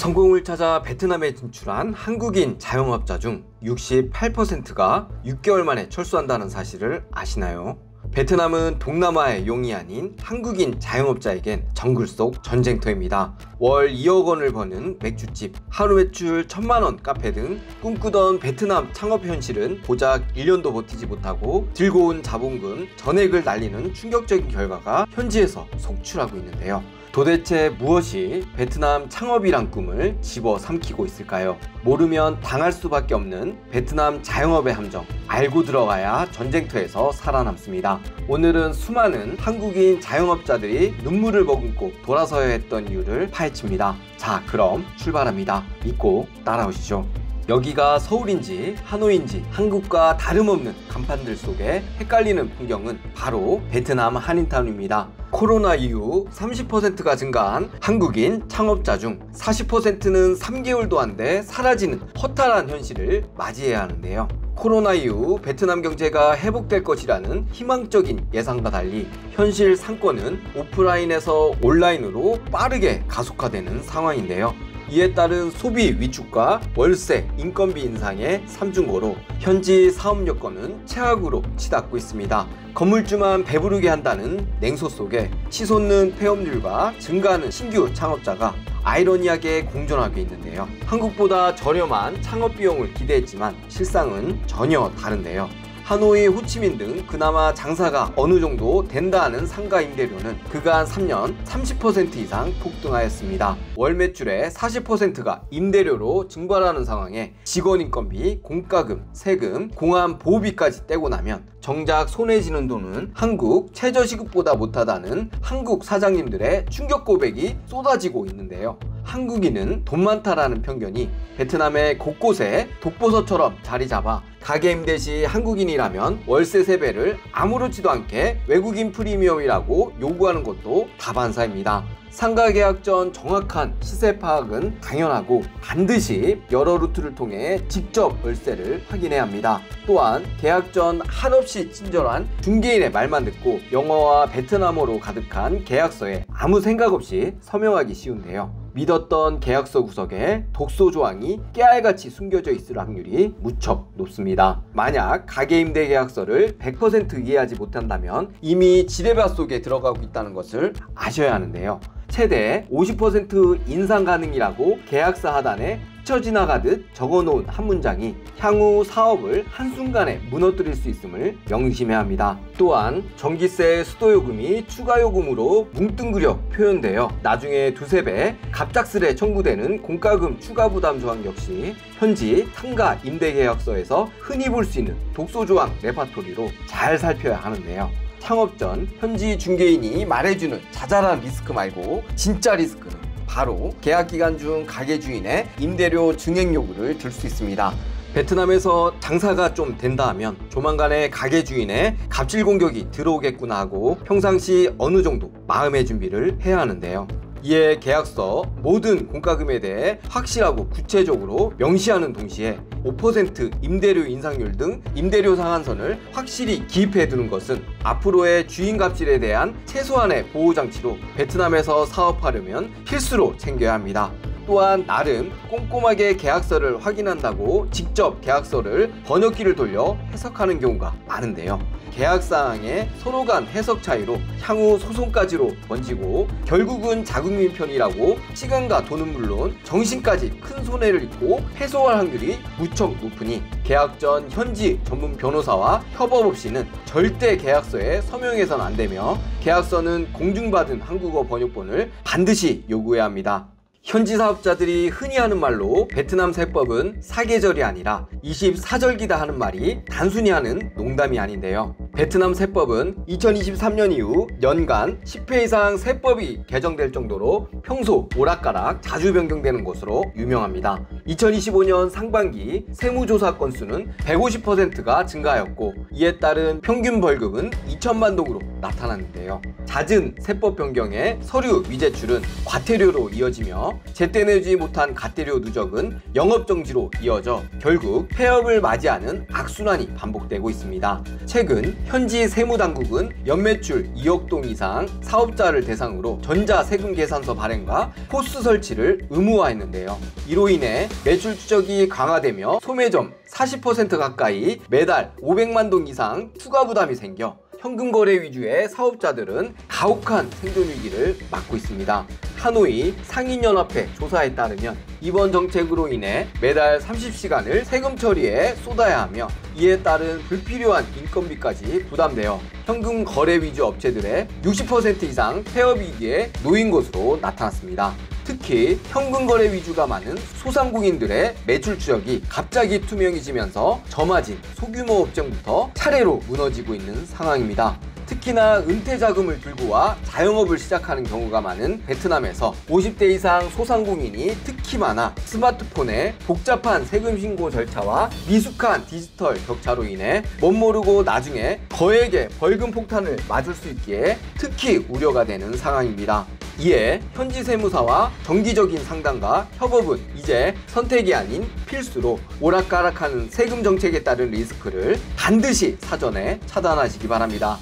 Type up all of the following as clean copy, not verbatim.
성공을 찾아 베트남에 진출한 한국인 자영업자 중 68%가 6개월 만에 철수한다는 사실을 아시나요? 베트남은 동남아의 용이 아닌 한국인 자영업자에겐 정글 속 전쟁터입니다. 월 2억 원을 버는 맥주집, 하루 매출 1000만 원 카페 등 꿈꾸던 베트남 창업 현실은 고작 1년도 버티지 못하고 들고 온 자본금 전액을 날리는 충격적인 결과가 현지에서 속출하고 있는데요. 도대체 무엇이 베트남 창업이란 꿈을 집어삼키고 있을까요? 모르면 당할 수밖에 없는 베트남 자영업의 함정, 알고 들어가야 전쟁터에서 살아남습니다. 오늘은 수많은 한국인 자영업자들이 눈물을 머금고 돌아서야 했던 이유를 파헤칩니다. 자, 그럼 출발합니다. 믿고 따라오시죠. 여기가 서울인지 하노이인지 한국과 다름없는 간판들 속에 헷갈리는 풍경은 바로 베트남 한인타운입니다. 코로나 이후 30%가 증가한 한국인 창업자 중 40%는 3개월도 안 돼 사라지는 허탈한 현실을 맞이해야 하는데요. 코로나 이후 베트남 경제가 회복될 것이라는 희망적인 예상과 달리 현실 상권은 오프라인에서 온라인으로 빠르게 가속화되는 상황인데요. 이에 따른 소비 위축과 월세, 인건비 인상의 삼중고로 현지 사업 여건은 최악으로 치닫고 있습니다. 건물주만 배부르게 한다는 냉소 속에 치솟는 폐업률과 증가하는 신규 창업자가 아이러니하게 공존하고 있는데요. 한국보다 저렴한 창업 비용을 기대했지만 실상은 전혀 다른데요. 하노이, 호치민 등 그나마 장사가 어느 정도 된다 하는 상가 임대료는 그간 3년 30% 이상 폭등하였습니다. 월 매출의 40%가 임대료로 증발하는 상황에 직원 인건비, 공과금, 세금, 공안 보호비까지 떼고 나면 정작 손에 쥐는 돈은 한국 최저시급보다 못하다는 한국 사장님들의 충격 고백이 쏟아지고 있는데요. 한국인은 돈 많다라는 편견이 베트남의 곳곳에 독보서처럼 자리 잡아 가게 임대 시 한국인이라면 월세 3배를 아무렇지도 않게 외국인 프리미엄이라고 요구하는 것도 다반사입니다. 상가 계약 전 정확한 시세 파악은 당연하고 반드시 여러 루트를 통해 직접 월세를 확인해야 합니다. 또한 계약 전 한없이 친절한 중개인의 말만 듣고 영어와 베트남어로 가득한 계약서에 아무 생각 없이 서명하기 쉬운데요. 믿었던 계약서 구석에 독소 조항이 깨알같이 숨겨져 있을 확률이 무척 높습니다. 만약 가게 임대 계약서를 100% 이해하지 못한다면 이미 지뢰밭 속에 들어가고 있다는 것을 아셔야 하는데요. 최대 50% 인상 가능이라고 계약서 하단에 스쳐 지나가듯 적어놓은 한 문장이 향후 사업을 한순간에 무너뜨릴 수 있음을 명심해야 합니다. 또한 전기세 수도요금이 추가 요금으로 뭉뚱그려 표현되어 나중에 두세 배 갑작스레 청구되는 공과금 추가 부담 조항 역시 현지 상가 임대계약서에서 흔히 볼 수 있는 독소조항 레파토리로 잘 살펴야 하는데요. 창업 전 현지 중개인이 말해주는 자잘한 리스크 말고 진짜 리스크는 바로 계약 기간 중 가게 주인의 임대료 증액 요구를 들 수 있습니다. 베트남에서 장사가 좀 된다 하면 조만간에 가게 주인의 갑질 공격이 들어오겠구나 하고 평상시 어느 정도 마음의 준비를 해야 하는데요. 이에 계약서 모든 공과금에 대해 확실하고 구체적으로 명시하는 동시에 5% 임대료 인상률 등 임대료 상한선을 확실히 기입해 두는 것은 앞으로의 주인 갑질에 대한 최소한의 보호장치로 베트남에서 사업하려면 필수로 챙겨야 합니다. 또한 나름 꼼꼼하게 계약서를 확인한다고 직접 계약서를 번역기를 돌려 해석하는 경우가 많은데요. 계약사항의 서로 간 해석 차이로 향후 소송까지로 번지고 결국은 자국민 편이라고 시간과 돈은 물론 정신까지 큰 손해를 입고 패소할 확률이 무척 높으니 계약 전 현지 전문 변호사와 협업 없이는 절대 계약서에 서명해서는 안 되며 계약서는 공증받은 한국어 번역본을 반드시 요구해야 합니다. 현지 사업자들이 흔히 하는 말로 베트남 세법은 사계절이 아니라 24절기다 하는 말이 단순히 하는 농담이 아닌데요. 베트남 세법은 2023년 이후 연간 10회 이상 세법이 개정될 정도로 평소 오락가락 자주 변경되는 것으로 유명합니다. 2025년 상반기 세무조사 건수는 150%가 증가하였고 이에 따른 평균 벌금은 2천만 동으로 나타났는데요. 잦은 세법 변경에 서류 미제출은 과태료로 이어지며 제때 내지 못한 과태료 누적은 영업정지로 이어져 결국 폐업을 맞이하는 악순환이 반복되고 있습니다. 최근 현지 세무당국은 연매출 2억 동 이상 사업자를 대상으로 전자세금계산서 발행과 포스 설치를 의무화했는데요. 이로 인해 매출 추적이 강화되며 소매점 40% 가까이 매달 500만 동 이상 추가 부담이 생겨 현금 거래 위주의 사업자들은 가혹한 생존 위기를 맞고 있습니다. 하노이 상인연합회 조사에 따르면 이번 정책으로 인해 매달 30시간을 세금 처리에 쏟아야 하며 이에 따른 불필요한 인건비까지 부담되어 현금 거래 위주 업체들의 60% 이상 폐업 위기에 놓인 것으로 나타났습니다. 특히 현금 거래 위주가 많은 소상공인들의 매출 추적이 갑자기 투명해지면서 저마진 소규모 업종부터 차례로 무너지고 있는 상황입니다. 특히나 은퇴 자금을 들고 와 자영업을 시작하는 경우가 많은 베트남에서 50대 이상 소상공인이 특히 많아 스마트폰의 복잡한 세금 신고 절차와 미숙한 디지털 격차로 인해 멋모르고 나중에 거액의 벌금 폭탄을 맞을 수 있기에 특히 우려가 되는 상황입니다. 이에 현지 세무사와 정기적인 상담과 협업은 이제 선택이 아닌 필수로 오락가락하는 세금 정책에 따른 리스크를 반드시 사전에 차단하시기 바랍니다.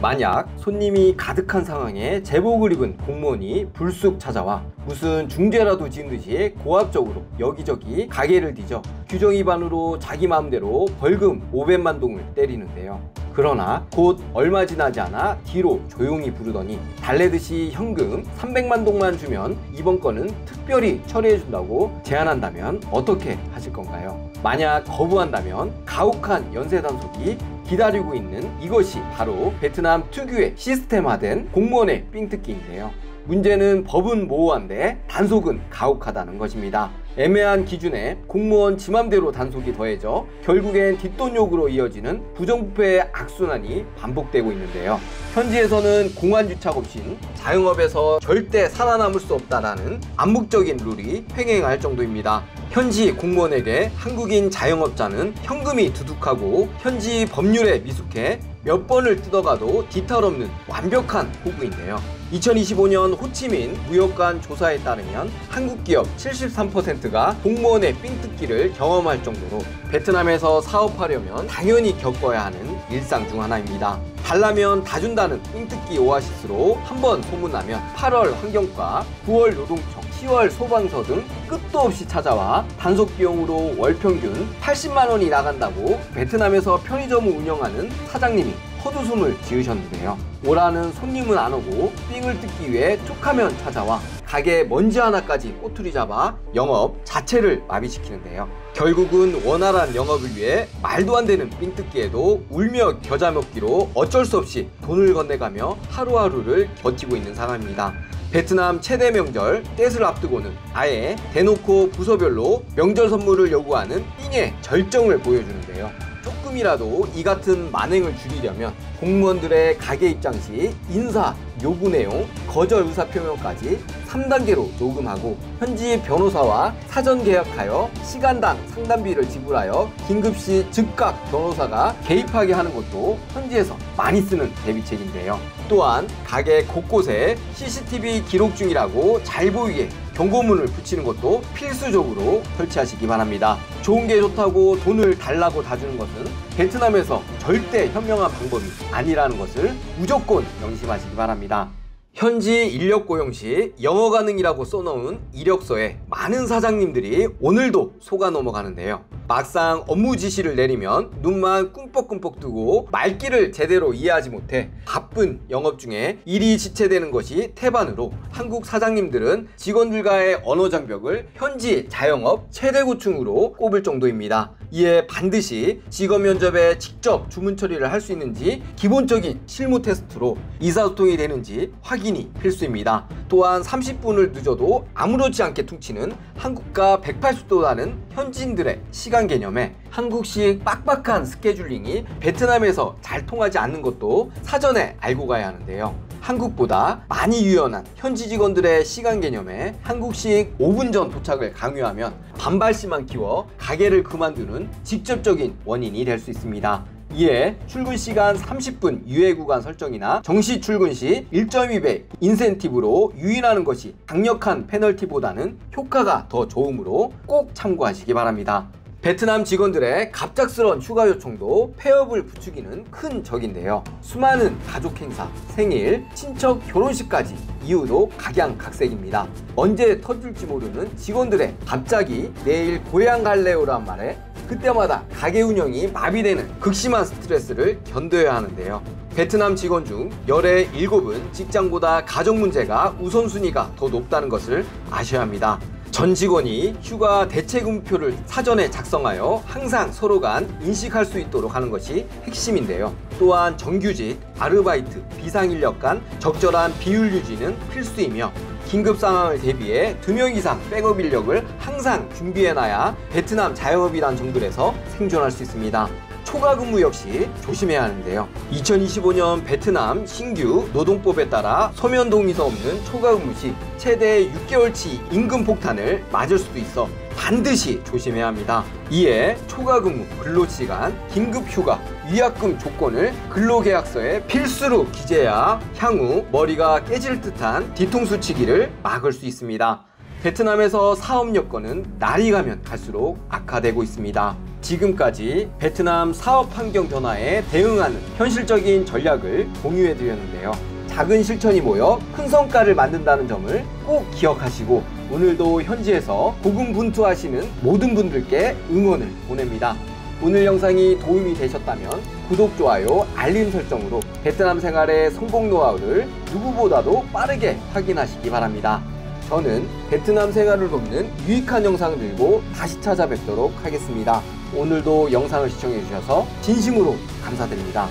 만약 손님이 가득한 상황에 제복을 입은 공무원이 불쑥 찾아와 무슨 중죄라도 지은 듯이 고압적으로 여기저기 가게를 뒤져 규정 위반으로 자기 마음대로 벌금 500만 동을 때리는데요. 그러나 곧 얼마 지나지 않아 뒤로 조용히 부르더니 달래듯이 현금 300만 동만 주면 이번 건은 특별히 처리해준다고 제안한다면 어떻게 하실 건가요? 만약 거부한다면 가혹한 연쇄 단속이 기다리고 있는 이것이 바로 베트남 특유의 시스템화된 공무원의 삥뜯기인데요. 문제는 법은 모호한데 단속은 가혹하다는 것입니다. 애매한 기준에 공무원 지맘대로 단속이 더해져 결국엔 뒷돈 요구로 이어지는 부정부패의 악순환이 반복되고 있는데요. 현지에서는 공안유착 없인 자영업에서 절대 살아남을 수 없다라는 암묵적인 룰이 횡행할 정도입니다. 현지 공무원에게 한국인 자영업자는 현금이 두둑하고 현지 법률에 미숙해 몇 번을 뜯어가도 뒤탈 없는 완벽한 호구인데요. 2025년 호치민 무역관 조사에 따르면 한국 기업 73%가 공무원의 삥뜯기를 경험할 정도로 베트남에서 사업하려면 당연히 겪어야 하는 일상 중 하나입니다. 달라면 다 준다는 삥뜯기 오아시스로 한번 소문나면 8월 환경과 9월 노동청, 10월 소방서 등 끝도 없이 찾아와 단속 비용으로 월 평균 80만 원이 나간다고 베트남에서 편의점을 운영하는 사장님이 헛웃음을 지으셨는데요. 오라는 손님은 안 오고 삥을 뜯기 위해 툭하면 찾아와 가게 먼지 하나까지 꼬투리 잡아 영업 자체를 마비시키는데요. 결국은 원활한 영업을 위해 말도 안 되는 삥뜯기에도 울며 겨자 먹기로 어쩔 수 없이 돈을 건네가며 하루하루를 버티고 있는 상황입니다. 베트남 최대 명절 떼을 앞두고는 아예 대놓고 부서별로 명절 선물을 요구하는 삥의 절정을 보여주는데요. 조금이라도 이 같은 만행을 줄이려면 공무원들의 가게 입장 시 인사, 요구 내용, 거절 의사표명까지 3단계로 녹음하고 현지 변호사와 사전 계약하여 시간당 상담비를 지불하여 긴급시 즉각 변호사가 개입하게 하는 것도 현지에서 많이 쓰는 대비책인데요. 또한 가게 곳곳에 CCTV 기록 중이라고 잘 보이게 경고문을 붙이는 것도 필수적으로 설치하시기 바랍니다. 좋은 게 좋다고 돈을 달라고 다 주는 것은 베트남에서 절대 현명한 방법이 아니라는 것을 무조건 명심하시기 바랍니다. 현지 인력 고용 시 영어 가능이라고 써놓은 이력서에 많은 사장님들이 오늘도 속아 넘어가는데요. 막상 업무 지시를 내리면 눈만 꿈뻑꿈뻑 뜨고 말귀를 제대로 이해하지 못해 바쁜 영업 중에 일이 지체되는 것이 태반으로 한국 사장님들은 직원들과의 언어 장벽을 현지 자영업 최대 고충으로 꼽을 정도입니다. 이에 반드시 직업 면접에 직접 주문 처리를 할 수 있는지 기본적인 실무 테스트로 의사소통이 되는지 확인이 필수입니다. 또한 30분을 늦어도 아무렇지 않게 퉁치는 한국과 180도 다른 현지인들의 시간 개념에 한국식 빡빡한 스케줄링이 베트남에서 잘 통하지 않는 것도 사전에 알고 가야 하는데요. 한국보다 많이 유연한 현지 직원들의 시간 개념에 한국식 5분 전 도착을 강요하면 반발심만 키워 가게를 그만두는 직접적인 원인이 될 수 있습니다. 이에 출근 시간 30분 유예 구간 설정이나 정시 출근 시 1.2배 인센티브로 유인하는 것이 강력한 페널티보다는 효과가 더 좋으므로 꼭 참고하시기 바랍니다. 베트남 직원들의 갑작스러운 휴가 요청도 폐업을 부추기는 큰 적인데요. 수많은 가족 행사, 생일, 친척 결혼식까지 이유도 각양각색입니다. 언제 터질지 모르는 직원들의 갑자기 내일 고향 갈래요란 말에 그때마다 가게 운영이 마비되는 극심한 스트레스를 견뎌야 하는데요. 베트남 직원 중 열의 7은 직장보다 가정 문제가 우선순위가 더 높다는 것을 아셔야 합니다. 전 직원이 휴가 대체금표를 사전에 작성하여 항상 서로 간 인식할 수 있도록 하는 것이 핵심인데요. 또한 정규직, 아르바이트, 비상인력 간 적절한 비율 유지는 필수이며 긴급 상황을 대비해 2명 이상 백업 인력을 항상 준비해놔야 베트남 자영업이란 정글에서 생존할 수 있습니다. 초과 근무 역시 조심해야 하는데요. 2025년 베트남 신규 노동법에 따라 서면 동의서 없는 초과 근무 시 최대 6개월치 임금 폭탄을 맞을 수도 있어 반드시 조심해야 합니다. 이에 초과 근무, 근로시간, 긴급 휴가, 위약금 조건을 근로계약서에 필수로 기재해야 향후 머리가 깨질 듯한 뒤통수 치기를 막을 수 있습니다. 베트남에서 사업 여건은 날이 가면 갈수록 악화되고 있습니다. 지금까지 베트남 사업 환경 변화에 대응하는 현실적인 전략을 공유해 드렸는데요. 작은 실천이 모여 큰 성과를 만든다는 점을 꼭 기억하시고 오늘도 현지에서 고군분투하시는 모든 분들께 응원을 보냅니다. 오늘 영상이 도움이 되셨다면 구독, 좋아요, 알림 설정으로 베트남 생활의 성공 노하우를 누구보다도 빠르게 확인하시기 바랍니다. 저는 베트남 생활을 돕는 유익한 영상을 들고 다시 찾아뵙도록 하겠습니다. 오늘도 영상을 시청해 주셔서 진심으로 감사드립니다.